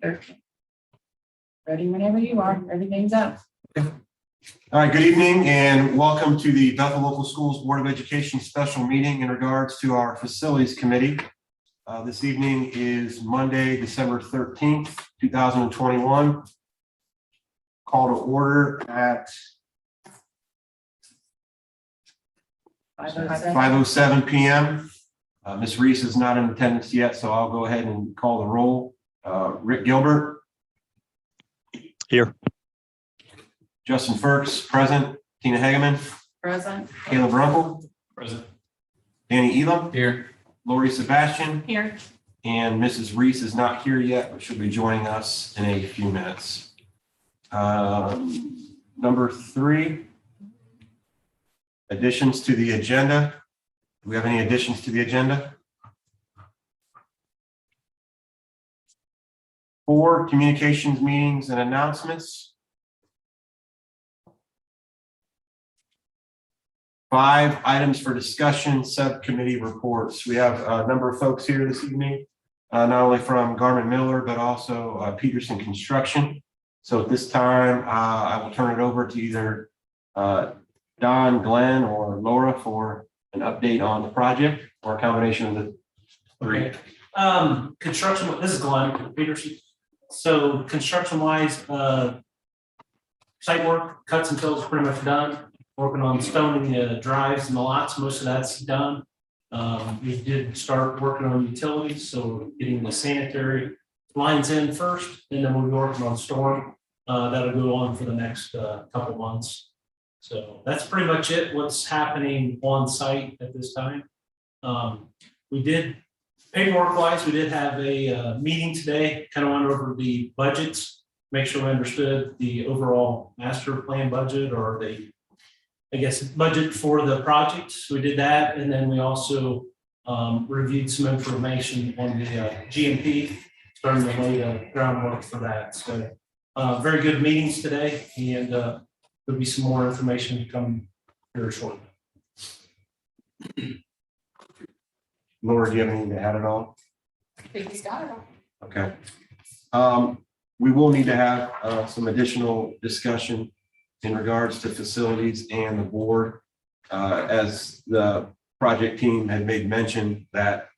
13th. Ready whenever you are. Everything's up. All right, good evening and welcome to the Bethel Local Schools Board of Education special meeting in regards to our facilities committee. This evening is Monday, December 13th, 2021. Call to order at 5:07 p.m. Ms. Reese is not in attendance yet, so I'll go ahead and call the roll. Rick Gilbert. Here. Justin Ferks, present. Tina Hageman. Present. Caleb Runkle. Present. Danny Elam. Here. Lori Sebastian. Here. And Mrs. Reese is not here yet, but she'll be joining us in a few minutes. Number 3, additions to the agenda. Do we have any additions to the agenda? 4, communications, meetings, and announcements. 5, items for discussion, subcommittee reports. We have a number of folks here this evening, not only from Garmin Miller, but also Peterson Construction. So at this time, I will turn it over to either Don, Glenn, or Laura for an update on the project or a combination of the 3. Okay. Construction, this is Glenn Peterson. So construction wise, site work, cuts and fills pretty much done. Working on stoning the drives and the lots, most of that's done. We did start working on utilities, so getting the sanitary lines in first, and then we'll be working on storm. That'll go on for the next couple months. So that's pretty much it, what's happening on site at this time. We did, paperwork wise, we did have a meeting today, kind of went over the budgets, make sure we understood the overall master plan budget or the, I guess, budget for the project. So we did that. And then we also reviewed some information on the GMP, starting to lay the groundwork for that. So very good meetings today, and there'll be some more information to come here shortly. Laura, do you have anything to add at all? I think he's got it. Okay. We will need to have some additional discussion in regards to facilities and the board. As the project team had made mention that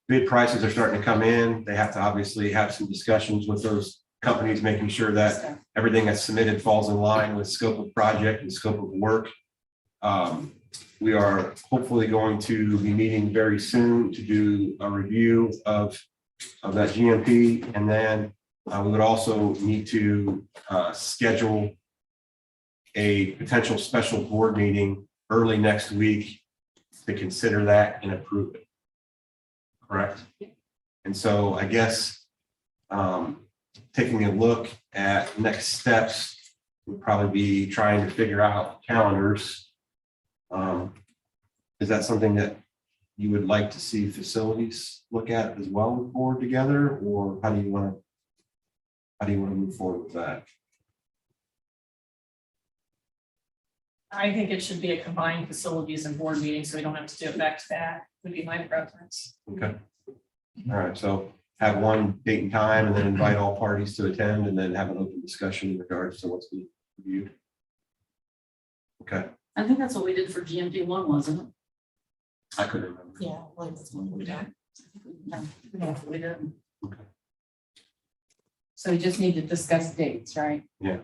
bid prices are starting to come in, they have to obviously have some discussions with those companies, making sure that everything that's submitted falls in line with scope of project and scope of work. We are hopefully going to be meeting very soon to do a review of that GMP, and then we would also need to schedule a potential special board meeting early next week to consider that and approve it. Correct? And so I guess taking a look at next steps would probably be trying to figure out calendars. Is that something that you would like to see facilities look at as well with board together, or how do you want to move forward with that? I think it should be a combined facilities and board meeting, so we don't have to do it back to back, would be my preference. Okay. All right. So have one date and time and then invite all parties to attend and then have an open discussion in regards to what's being reviewed. Okay. I think that's what we did for GMP 1, wasn't it? I couldn't remember. Yeah, like that's what we did. Yeah, we did. Okay. So we just need to discuss dates, right? Yeah.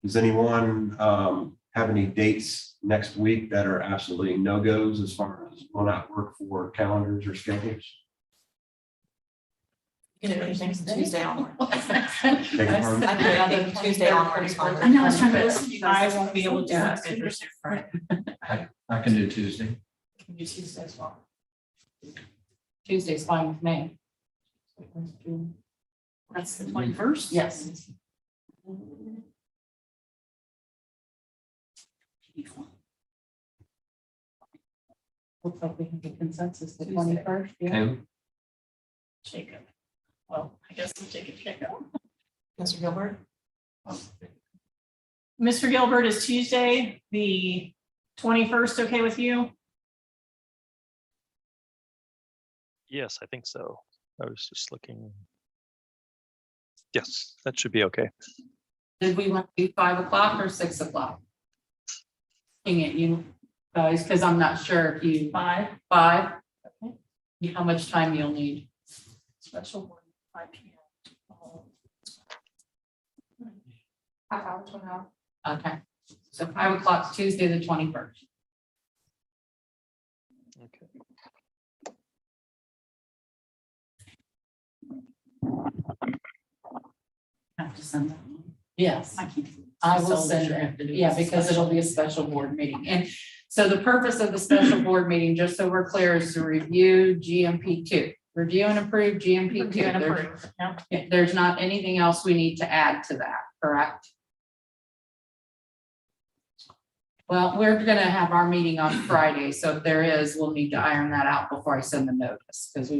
Does anyone have any dates next week that are absolutely no-goes as far as will not work for calendars or schedules? You can do anything Tuesday onward. Beg your pardon? I think Tuesday onward is fine. I know, I was trying to listen to you guys. I won't be able to do Yeah. that Thursday, Friday. I can do Tuesday. Can you Tuesday as well? Tuesday's fine with me. That's the 21st? Yes. Looks like we have a consensus, the 21st. Yeah. And Jacob. Well, I guess we'll take it, Jacob. Mr. Gilbert? Mr. Gilbert, is Tuesday, the 21st, okay with you? Yes, I think so. I was just looking. Yes, that should be okay. Did we want to do 5 o'clock or 6 o'clock? King it, you guys, because I'm not sure if you, 5, 5? How much time you'll need? special board, 5 p.m. Half hour to an hour. Okay, so 5 o'clock, Tuesday, the 21st. Okay. Have to send that. Yes. I can't. I will send it, yeah, because it'll be a special board meeting. And so the purpose of the special board meeting, just so we're clear, is to review GMP2. Review and approve GMP2. Review and There's- approve, yeah. yeah, there's not anything else we need to add to that, correct? Well, we're gonna have our meeting on Friday, so if there is, we'll need to iron that out before I send the notice, because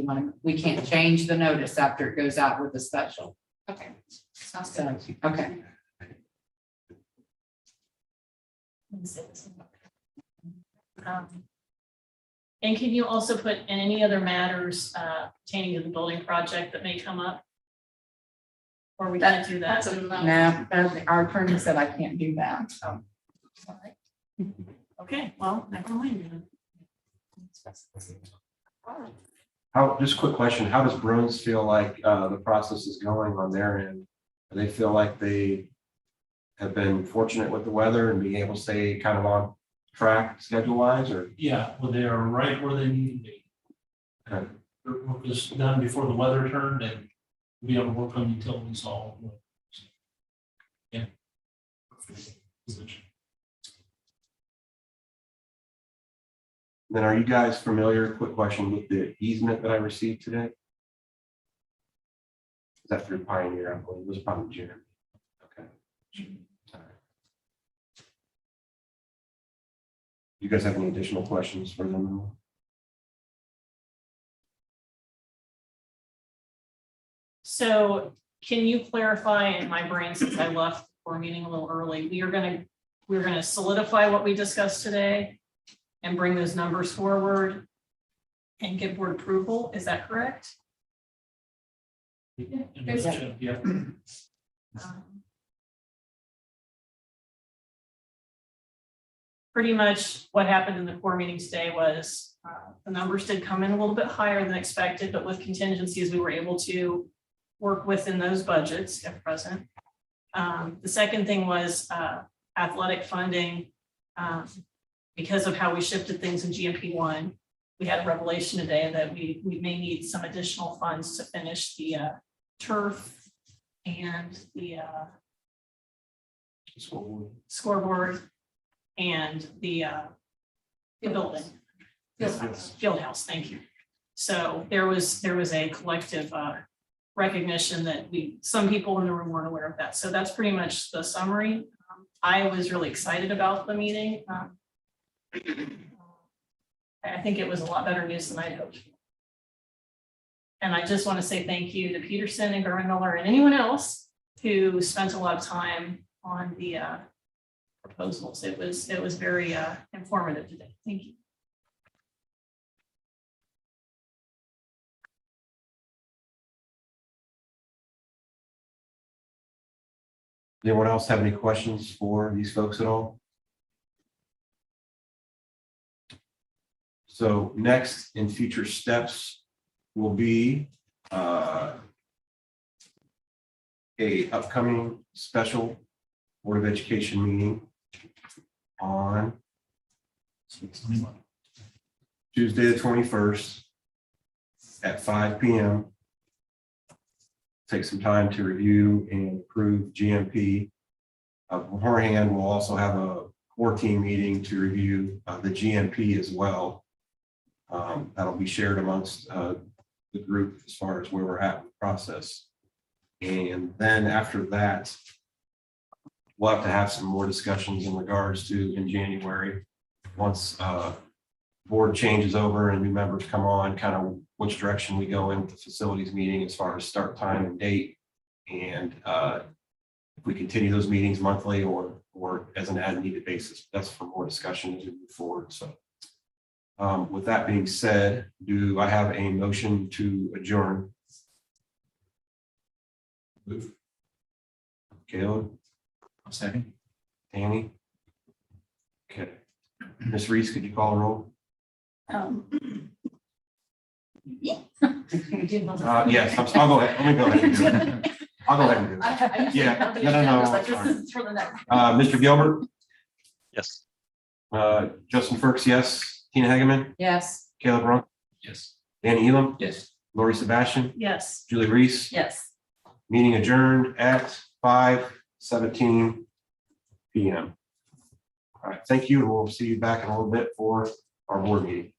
we can't change the notice after it goes out with the special. Okay. Sounds So, good. okay. And can you also put in any other matters pertaining to the building project that may come up? Or we can't do that? Now, our attorney said I can't do that, so. Okay, well, never mind. Just a quick question, how does Bruins feel like the process is going on their end? Do they feel like they have been fortunate with the weather and being able to stay kind of on track schedule wise, or? Yeah, well, they are right where they need to be. Okay. Their work was done before the weather turned and we have to work on utilities all. Yeah. Then are you guys familiar, quick question, with the easement that I received today? Is that through Pioneer? I believe it was probably Jeremy. Okay. All right. You guys have any additional questions for them? So can you clarify in my brain, since I left for meeting a little early, we're gonna solidify what we discussed today and bring those numbers forward and get board approval, is that correct? Yeah. Pretty much what happened in the core meeting today was the numbers did come in a little bit higher than expected, but with contingencies, we were able to work within those budgets if present. The second thing was athletic funding. Because of how we shifted things in GMP1, we had a revelation today that we may need some additional funds to finish the turf and the scoreboard and the building. Field house, thank you. So there was a collective recognition that some people in the room weren't aware of that. So that's pretty much the summary. I was really excited about the meeting. I think it was a lot better news than I'd hoped. And I just want to say thank you to Peterson and Garvin Miller and anyone else who spent a lot of time on the proposals. It was very informative today. Thank you. Anyone else have any questions for these folks at all? So next in future steps will be a upcoming special Board of Education meeting on Tuesday, the 21st at 5 p.m. Take some time to review and approve GMP. Beforehand, we'll also have a core team meeting to review the GMP as well. That'll be shared amongst the group as far as where we're at in the process. And then after that, we'll have to have some more discussions in regards to in January, once board changes over and new members come on, kind of which direction we go in with the facilities meeting as far as start time and date. And if we continue those meetings monthly or as an as needed basis, that's for more discussion as we move forward. So with that being said, do I have a motion to adjourn? Move. Caleb, Second. Danny. Okay. Ms. Reese, could you call the roll? Yes, I'll go ahead. Let me go ahead and do it. I'll go ahead and do it. Yeah, no, sorry. Mr. Gilbert, Yes. Justin Ferks, yes. Tina Hageman, Yes. Caleb Runk, Yes. Danny Elam, Yes. Lori Sebastian, Yes. Julie Reese. Yes. Meeting adjourned at 5:17 PM. All right, thank you, and we'll see you back in a little bit for our board meeting.